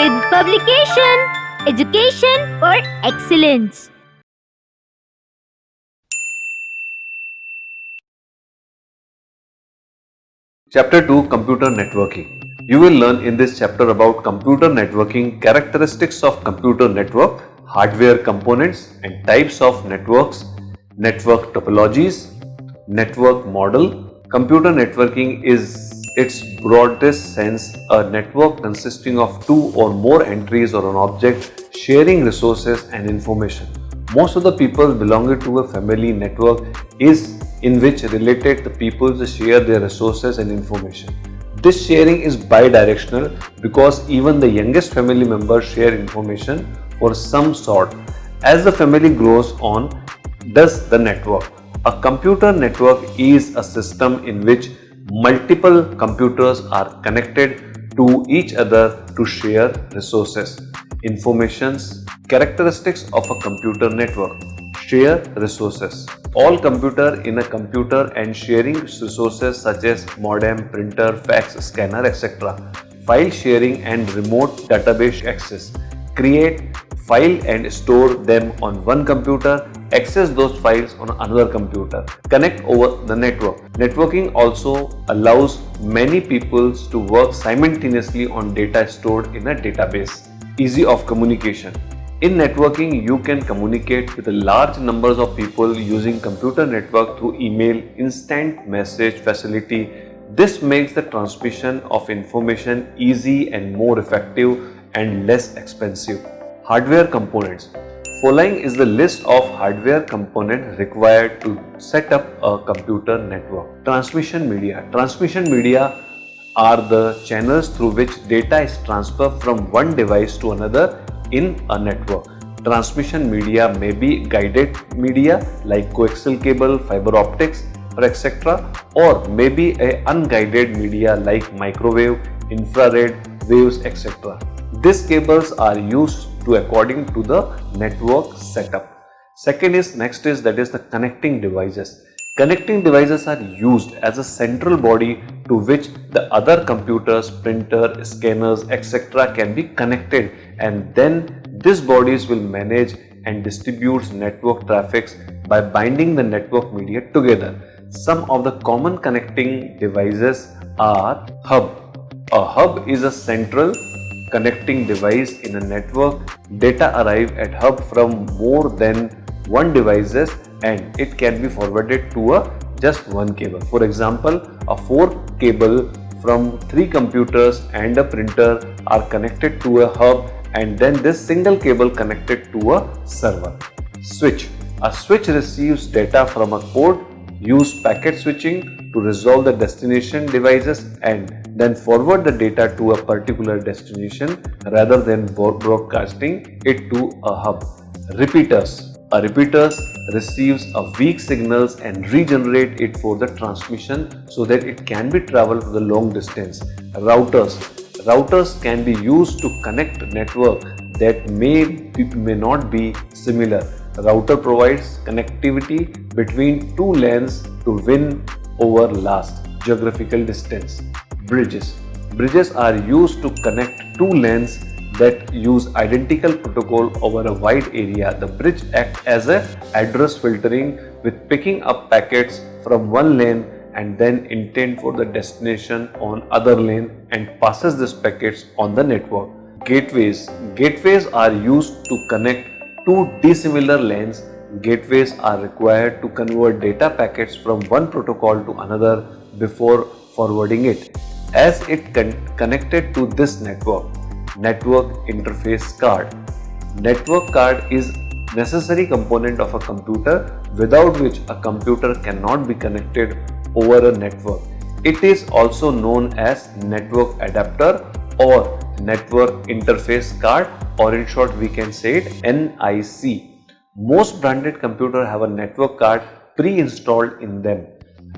with publication, education for excellence. Chapter 2, Computer Networking. You will learn in this chapter about computer networking, characteristics of computer network, hardware components and types of networks, network topologies, network model. Computer networking is its broadest sense a network consisting of two or more entries or an object sharing resources and information. Most of the people belonging to a family network is in which related the people share their resources and information. This sharing is bidirectional because even the youngest family members share information for some sort. As the family grows on, does the network. A computer network is a system in which multiple computers are connected to each other to share resources. Informations, characteristics of a computer network. Share resources. All computer in a computer and sharing resources such as modem, printer, fax, scanner, etc. File sharing and remote database access. Create file and store them on one computer, access those files on another computer, connect over the network. Networking also allows many people to work simultaneously on data stored in a database. Easy of communication. In networking, you can communicate with a large numbers of people using computer network through email, instant message facility. This makes the transmission of information easy and more effective and less expensive. Hardware components. Following is the list of hardware components required to set up a computer network. Transmission media. Transmission media are the channels through which data is transferred from one device to another in a network. Transmission media may be guided media like coaxial cable, fiber optics, or etc. or may be a unguided media like microwave, infrared waves, etc. These cables are used to according to the network setup. Next is the connecting devices. Connecting devices are used as a central body to which the other computers, printer, scanners, etc. can be connected, and then these bodies will manage and distribute network traffics by binding the network media together. Some of the common connecting devices are hub. A hub is a central connecting device in a network. Data arrive at hub from more than one devices and it can be forwarded to just one cable. For example, a 4 cable from 3 computers and a printer are connected to a hub, and then this single cable connected to a server. Switch. A switch receives data from a code, use packet switching to resolve the destination devices and then forward the data to a particular destination rather than broadcasting it to a hub. Repeaters. A repeater receives a weak signals and regenerate it for the transmission so that it can be traveled to the long distance. Routers. Routers can be used to connect network that may not be similar. Router provides connectivity between two lanes to win over last geographical distance. Bridges. Bridges are used to connect two lanes that use identical protocol over a wide area. The bridge acts as an address filtering with picking up packets from one lane and then intend for the destination on other lane and passes these packets on the network. Gateways. Gateways are used to connect two dissimilar lanes. Gateways are required to convert data packets from one protocol to another before forwarding it. As it connected to this network. Network interface card. Network card is necessary component of a computer without which a computer cannot be connected over a network. It is also known as network adapter or network interface card, or in short we can say it NIC. Most branded computers have a network card pre-installed in them.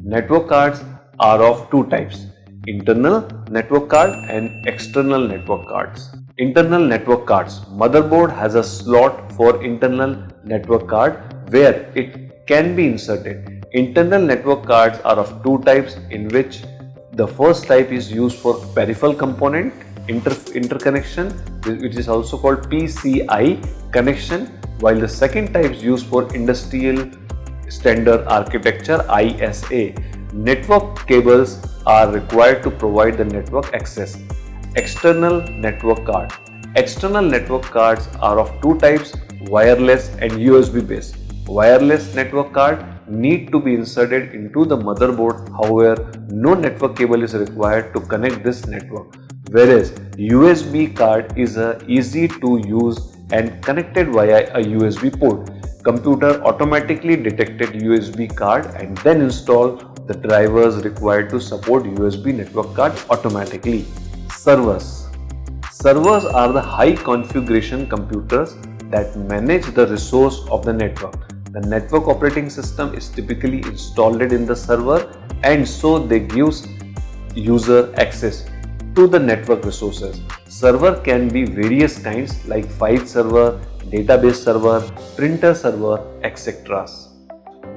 Network cards are of two types: internal network card and external network cards. Internal network cards. Motherboard has a slot for internal network card where it can be inserted. Internal network cards are of two types, in which the first type is used for peripheral component interconnection, which is also called PCI connection, while the second type is used for industrial standard architecture ISA. Network cables are required to provide the network access. External network card. External network cards are of two types, wireless and USB based. Wireless network card need to be inserted into the motherboard, however, no network cable is required to connect this network. Whereas USB card is easy to use and connected via a USB port. Computer automatically detected USB card and then install the drivers required to support USB network card automatically. Servers. Servers are the high configuration computers that manage the resource of the network. The network operating system is typically installed in the server, and so they give user access to the network resources. Server can be various kinds like file server, database server, printer server, etc.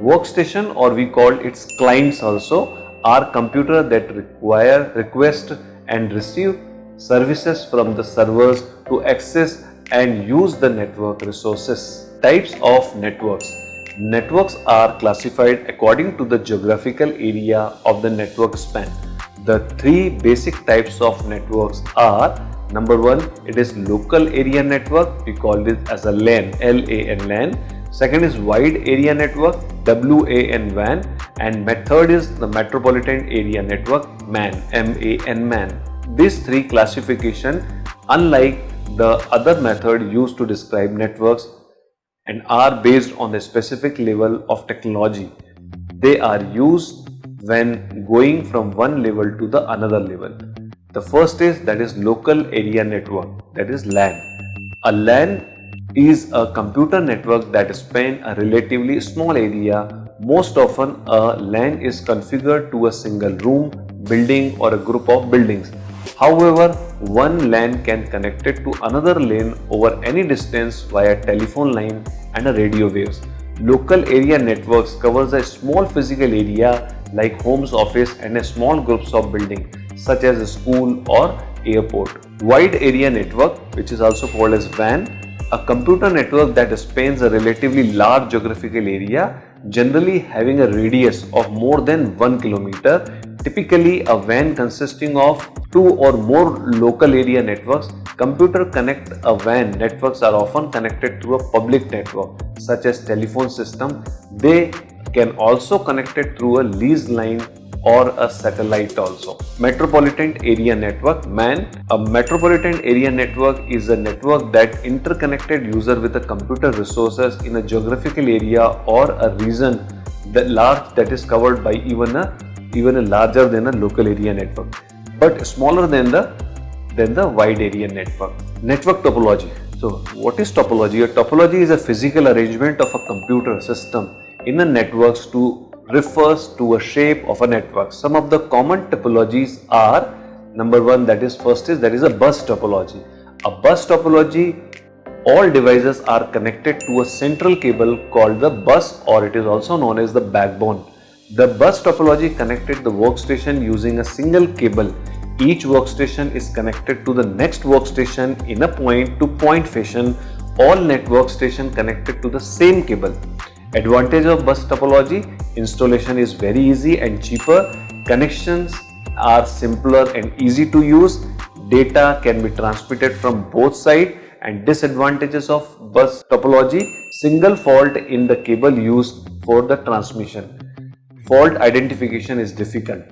Workstation, or we call its clients also, are computers that request and receive services from the servers to access and use the network resources. Types of networks. Networks are classified according to the geographical area of the network span. The three basic types of networks are: number one, it is local area network. We call this as a LAN, LAN, LAN. Second is wide area network, WAN, WAN. And third is the metropolitan area network, MAN, MAN, MAN. These three classification, unlike the other method used to describe networks, and are based on a specific level of technology. They are used when going from one level to the another level. The first is that is local area network, that is LAN. A LAN is a computer network that spans a relatively small area. Most often a LAN is configured to a single room, building or a group of buildings. However, one LAN can connect it to another LAN over any distance via telephone line and a radio waves. Local area networks covers a small physical area like homes, office and a small groups of buildings such as a school or airport. Wide area network, which is also called as WAN, a computer network that spans a relatively large geographical area, generally having a radius of more than 1 kilometer. Typically, a WAN consisting of two or more local area networks. Computer connect a WAN networks are often connected through a public network such as telephone system. They can also connected through a leased line or a satellite also. Metropolitan area network, MAN. A metropolitan area network is a network that interconnected user with the computer resources in a geographical area or a region that is covered by even a larger than a local area network, but smaller than the wide area network. Network topology. So what is topology? A topology is a physical arrangement of a computer system in a networks to refers to a shape of a network. Some of the common topologies are: number one, that is a bus topology. A bus topology, all devices are connected to a central cable called the bus, or it is also known as the backbone. The bus topology connected the workstation using a single cable. Each workstation is connected to the next workstation in a point-to-point fashion. All network stations connected to the same cable. Advantage of bus topology: installation is very easy and cheaper. Connections are simpler and easy to use. Data can be transmitted from both sides. And disadvantages of bus topology: single fault in the cable used for the transmission. Fault identification is difficult.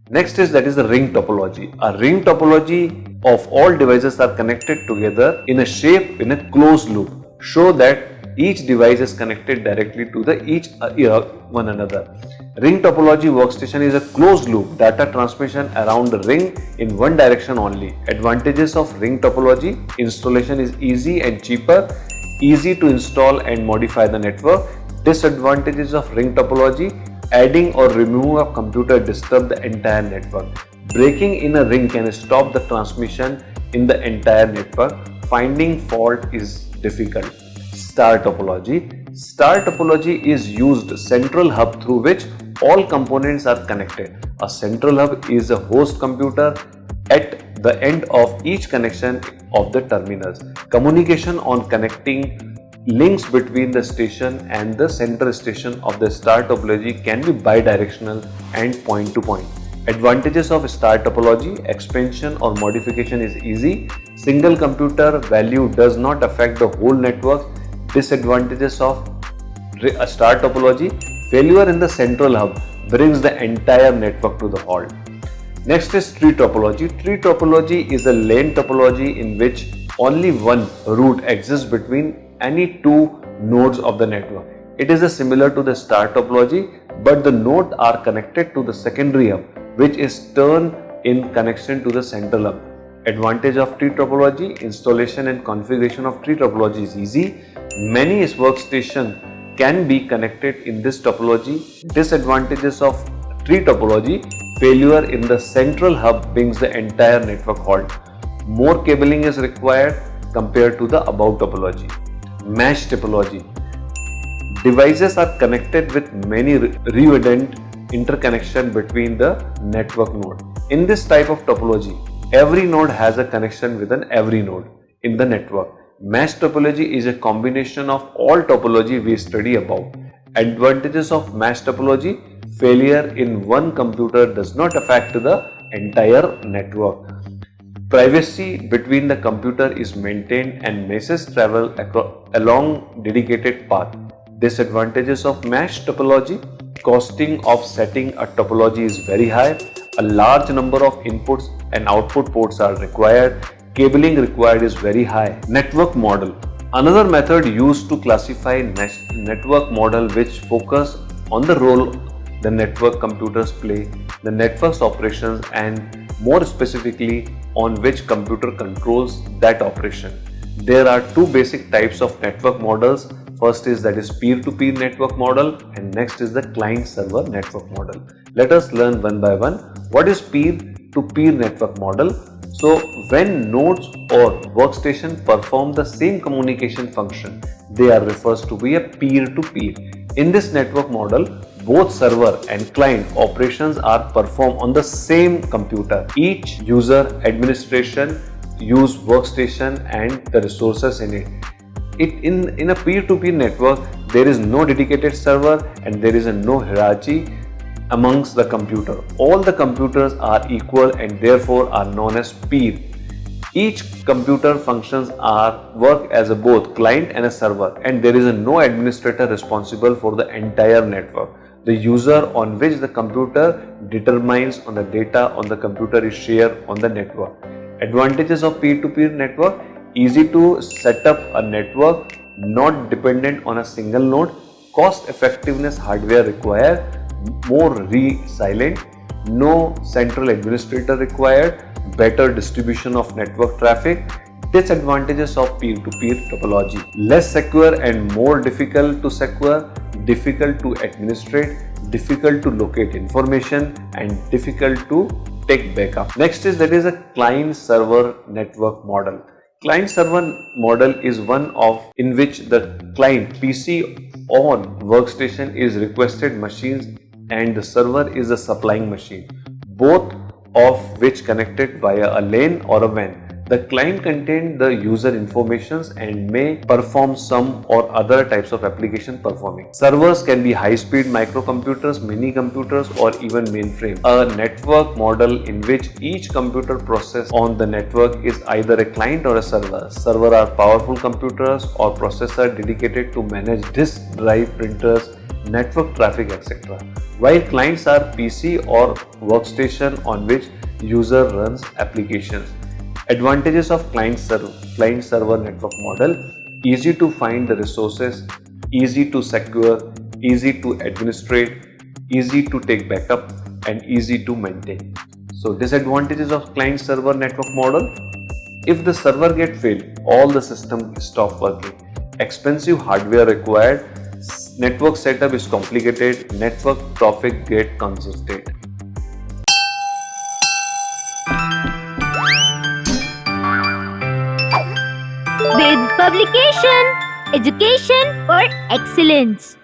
Next is the ring topology. A ring topology of all devices are connected together in a shape in a closed loop, show that each device is connected directly to one another. Ring topology workstation is a closed loop data transmission around the ring in one direction only. Advantages of ring topology: installation is easy and cheaper, easy to install and modify the network. Disadvantages of ring topology: adding or removing a computer disturb the entire network. Breaking in a ring can stop the transmission in the entire network. Finding fault is difficult. Star topology. Star topology is used central hub through which all components are connected. A central hub is a host computer at the end of each connection of the terminals. Communication on connecting links between the station and the center station of the star topology can be bidirectional and point to point. Advantages of star topology: expansion or modification is easy. Single computer value does not affect the whole network. Disadvantages of a star topology: failure in the central hub brings the entire network to the halt. Next is tree topology. Tree topology is a lane topology in which only one route exists between any two nodes of the network. It is similar to the star topology, but the nodes are connected to the secondary hub, which is turned in connection to the central hub. Advantage of tree topology: installation and configuration of tree topology is easy. Many workstations can be connected in this topology. Disadvantages of tree topology: failure in the central hub brings the entire network halt. More cabling is required compared to the above topology. Mesh topology: devices are connected with many redundant interconnection between the network node. In this type of topology, every node has a connection with every node in the network. Mesh topology is a combination of all topology we study above. Advantages of mesh topology: failure in one computer does not affect the entire network. Privacy between the computer is maintained and messages travel along dedicated path. Disadvantages of mesh topology: costing of setting a topology is very high. A large number of inputs and output ports are required. Cabling required is very high. Network model: another method used to classify network model which focus on the role the network computers play, the network's operations, and more specifically on which computer controls that operation. There are two basic types of network models. First is peer-to-peer network model, and next is the client-server network model. Let us learn one by one. What is peer-to-peer network model? So when nodes or workstation perform the same communication function, they are referred to be a peer-to-peer. In this network model, both server and client operations are performed on the same computer. Each user administration use workstation and the resources in it. In a peer-to-peer network, there is no dedicated server and there is no hierarchy amongst the computer. All the computers are equal and therefore are known as peer. Each computer functions work as both client and a server, and there is no administrator responsible for the entire network. The user on which the computer determines on the data on the computer is shared on the network. Advantages of peer-to-peer network: easy to set up a network, not dependent on a single node. Cost effectiveness: hardware required, more resilient, no central administrator required, better distribution of network traffic. Disadvantages of peer-to-peer topology: less secure and more difficult to secure, difficult to administrate, difficult to locate information, and difficult to take backup. Next is a client-server network model. Client-server model is one in which the client PC or workstation is requested machines and the server is a supplying machine, both of which connected via a LAN or a WAN. The client contains the user informations and may perform some or other types of application performing. Servers can be high-speed microcomputers, mini computers, or even mainframe. A network model in which each computer process on the network is either a client or a server. Server are powerful computers or processor dedicated to manage disk drive, printers, network traffic, etc. While clients are PC or workstation on which user runs applications. Advantages of client-server network model: easy to find the resources, easy to secure, easy to administrate, easy to take backup, and easy to maintain. So disadvantages of client-server network model: if the server get failed, all the system stop working. Expensive hardware required, network setup is complicated, network traffic get congested. With publication, education for excellence.